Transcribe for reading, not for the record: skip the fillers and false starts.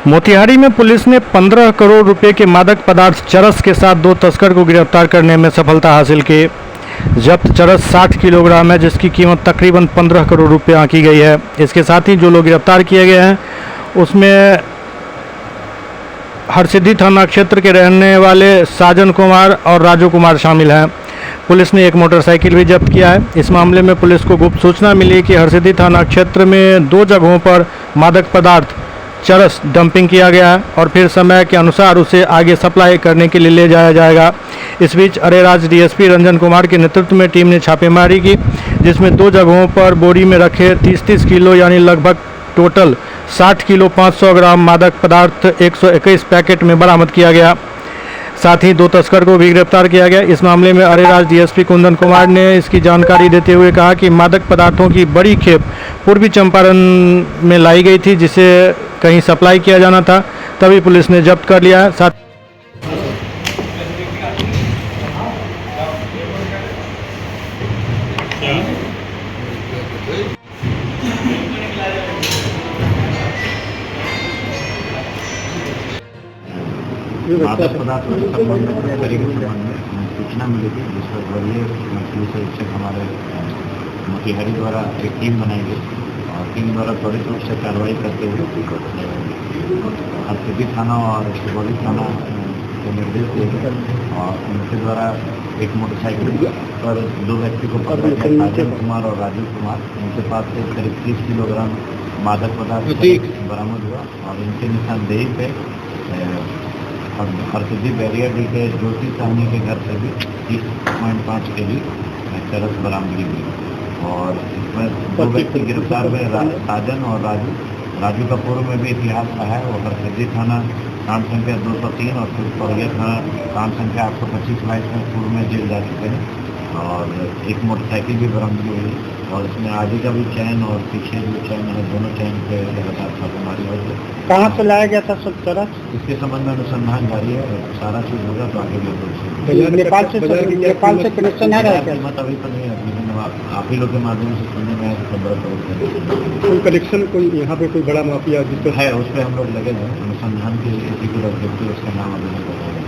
मोतिहारी में पुलिस ने 15 करोड़ रुपए के मादक पदार्थ चरस के साथ 2 तस्कर को गिरफ्तार करने में सफलता हासिल की। जब्त चरस 60 किलोग्राम है, जिसकी कीमत तकरीबन 15 करोड़ रुपए आंकी गई है। इसके साथ ही जो लोग गिरफ्तार किए गए हैं उसमें हरसिद्धि थाना क्षेत्र के रहने वाले साजन कुमार और राजू कुमार शामिल हैं। पुलिस ने एक मोटरसाइकिल भी जब्त किया है। इस मामले में पुलिस को गुप्त सूचना मिली कि हरसिद्धि थाना क्षेत्र में 2 जगहों पर मादक पदार्थ चरस डंपिंग किया गया है और फिर समय के अनुसार उसे आगे सप्लाई करने के लिए ले जाया जाएगा। इस बीच अरेराज डीएसपी रंजन कुमार के नेतृत्व में टीम ने छापेमारी की, जिसमें 2 जगहों पर बोरी में रखे 30-30 किलो यानी लगभग टोटल 60 किलो 500 ग्राम मादक पदार्थ 121 पैकेट में बरामद किया गया। साथ ही 2 तस्कर को भी गिरफ्तार किया गया। इस मामले में अरेराज डीएसपी कुंदन कुमार ने इसकी जानकारी देते हुए कहा कि मादक पदार्थों की बड़ी खेप पूर्वी चंपारण में लाई गई थी, जिसे कहीं सप्लाई किया जाना था, तभी पुलिस ने जब्त कर लिया है। साथ मादक पदार्थ के संबंध में तस्करी के संबंध में सूचना मिली थी, जिस पर वरीय पुलिस अधीक्षक हमारे मोतिहारी द्वारा एक टीम बनाई गई और टीम द्वारा त्वरित रूप से कार्रवाई करते हुए हरसिद्धि थाना और शिवौली थाना को निर्देश दिए गए और उनके द्वारा एक मोटरसाइकिल पर 2 व्यक्ति को पकड़ा गया, साजन कुमार और राजू कुमार। उनके पास से करीब 30 किलोग्राम मादक पदार्थ बरामद हुआ और इनके निशानदेही पे और हरसिद्धि बैरियर के ज्योति साहनी के घर से भी 30.5 kg चरस बरामदगी हुई और इसमें 2 व्यक्ति गिरफ्तार हुए, साजन और राजू का पूर्व में भी इतिहास रहा है। वो हरसिद्धि थाना कांड संख्या 203 और फिर थाना कांड संख्या 825 में पूर्व में जेल जा चुके हैं और एक मोटरसाइकिल भी बरामदगी हुई और इसमें आगे का भी चैन और पीछे भी चैन है, दोनों चैन पे लगातार छापेमारी हो रही है। कहाँ से लाया गया था सब चरस? इसके संबंध में अनुसंधान जारी है और सारा चीज होगा तो आगे भी नेपाल से कनेक्शन है कीमत अभी तो नहीं है, लेकिन आप ही लोग के माध्यम से सुनने में आया कि 15 करोड़ कोई कलेक्शन कोई यहाँ पे कोई बड़ा माफिया जिस पर है, उस पर हम लोग लगे हैं। अनुसंधान के इसी को ऑब्जेक्टिव उसका नाम अभी नहीं पता।